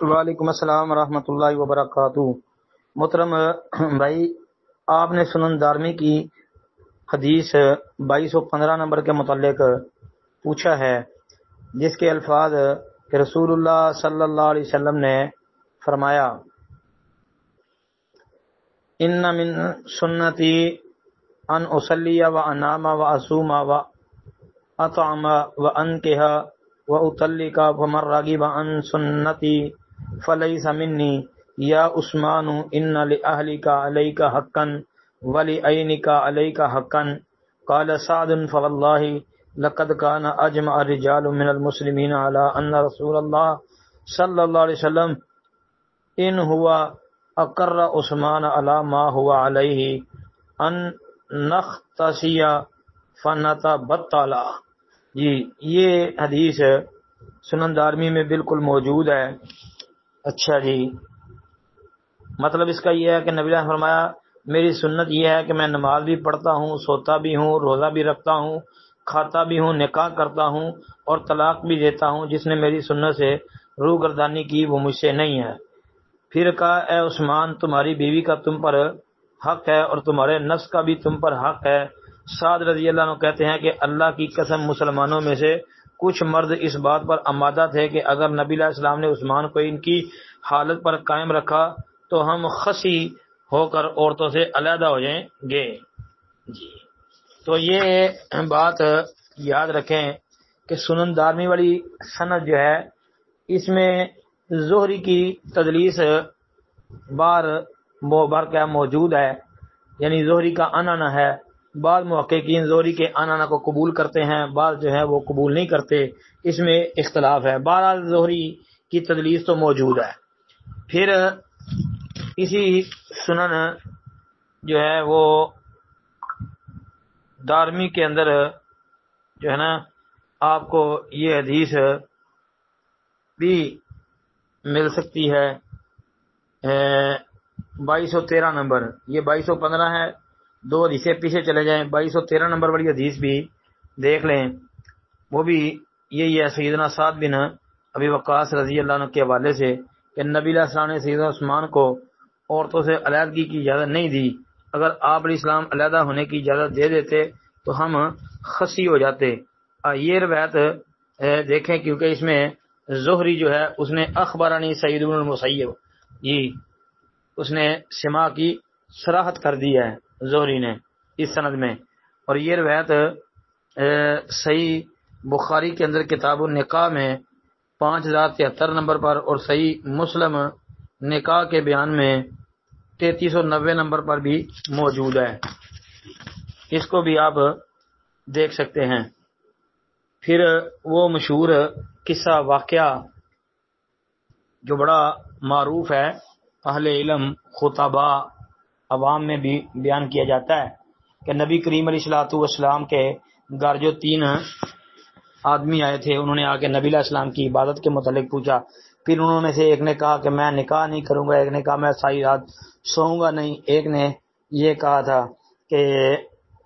وعلیکم السلام ورحمۃ اللہ وبرکاتہ۔ محترم بھائی، آپ نے سنن دارمی کی حدیث 2215 نمبر کے متعلق پوچھا ہے، جس کے الفاظ کہ رسول اللہ صلی اللہ علیہ وسلم نے فرمایا، ان من سنتی ان اصلی و انام و اصوم و اطعم و انکح و اطلق ومن راغب عن سنتی فلیس منی یا عثمان ان لأہلک علیک حقا ولعینک علیک حقا۔ قال سعد فواللہ لقد كان اجمع الرجال من المسلمین علی ان رسول اللہ صلی اللہ علیہ وسلم ان ہوا اقر عثمان علی ما ہوا علیہ ان نختصی فنتبطل۔ جی، یہ حدیث سنن دارمی میں بالکل موجود ہے۔ اچھا جی، مطلب اس کا یہ ہے کہ نبی نے فرمایا میری سنت یہ ہے کہ میں نماز بھی پڑھتا ہوں، سوتا بھی ہوں، روزہ بھی رکھتا ہوں، کھاتا بھی ہوں، نکاح کرتا ہوں اور طلاق بھی دیتا ہوں۔ جس نے میری سنت سے روگردانی کی وہ مجھ سے نہیں ہے۔ پھر کہا، اے عثمان، تمہاری بیوی کا تم پر حق ہے اور تمہارے نفس کا بھی تم پر حق ہے۔ سعد رضی اللہ عنہ کہتے ہیں کہ اللہ کی قسم مسلمانوں میں سے کچھ مرد اس بات پر آمادہ تھے کہ اگر نبی علیہ السلام نے عثمان کو ان کی حالت پر قائم رکھا تو ہم خسی ہو کر عورتوں سے علیحدہ ہو جائیں گے۔ جی، تو یہ بات یاد رکھیں کہ سنن دارمی والی سند جو ہے اس میں زہری کی تدلیس بار کیا موجود ہے، یعنی زہری کا انانا ہے۔ بعض محققین زہری کے انانا کو قبول کرتے ہیں، بعض جو ہے وہ قبول نہیں کرتے، اس میں اختلاف ہے۔ بہرحال زہری کی تدلیس تو موجود ہے۔ پھر اسی سنن جو ہے وہ دارمی کے اندر جو ہے نا آپ کو یہ حدیث بھی مل سکتی ہے 2213 نمبر، یہ 2215 ہے، دو حدیثیں پیچھے چلے جائیں، 2213 نمبر والی حدیث بھی دیکھ لیں، وہ بھی یہی ہے سیدنا سعد بن ابی وقاص رضی اللہ عنہ کے حوالے سے کہ نبی علیہ السلام نے سیدنا عثمان کو عورتوں سے علیحدگی کی اجازت نہیں دی، اگر آپ علیہ السلام علیحدہ ہونے کی اجازت دے دیتے تو ہم خسی ہو جاتے۔ یہ روایت دیکھیں کیونکہ اس میں زہری جو ہے اس نے اخبرانی سعید بن المسیب، جی اس نے سماع کی صراحت کر دی ہے زہری نے اس سند میں، اور یہ روایت صحیح بخاری کے اندر کتاب النکاح میں 5073 نمبر پر اور صحیح مسلم نکاح کے بیان میں 3390 نمبر پر بھی موجود ہے، اس کو بھی آپ دیکھ سکتے ہیں۔ پھر وہ مشہور قصہ واقعہ جو بڑا معروف ہے، اہل علم، خطباء، عوام میں بھی بیان کیا جاتا ہے کہ نبی کریم علیہ الصلوۃ والسلام کے گھر جو 3 آدمی آئے تھے، انہوں نے آ کے نبی علیہ السلام کی عبادت کے متعلق پوچھا۔ پھر انہوں نے سے ایک نے کہا کہ میں نکاح نہیں کروں گا، ایک نے کہا میں ساری رات سوؤں گا نہیں، ایک نے یہ کہا تھا کہ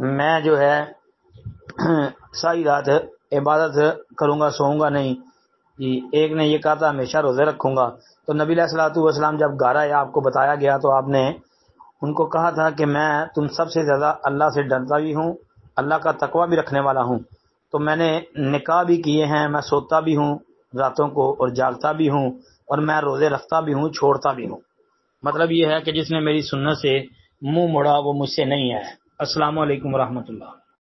میں جو ہے ساری رات عبادت کروں گا، سوؤں گا نہیں، ایک نے یہ کہا تھا ہمیشہ روزے رکھوں گا۔ تو نبی علیہ الصلوۃ والسلام جب گھر آئے، آپ کو بتایا گیا تو آپ نے ان کو کہا تھا کہ میں تم سب سے زیادہ اللہ سے ڈرتا بھی ہوں، اللہ کا تقوی بھی رکھنے والا ہوں، تو میں نے نکاح بھی کیے ہیں، میں سوتا بھی ہوں راتوں کو اور جاگتا بھی ہوں، اور میں روزے رکھتا بھی ہوں، چھوڑتا بھی ہوں۔ مطلب یہ ہے کہ جس نے میری سنت سے منہ موڑا وہ مجھ سے نہیں ہے۔ السلام علیکم ورحمۃ اللہ۔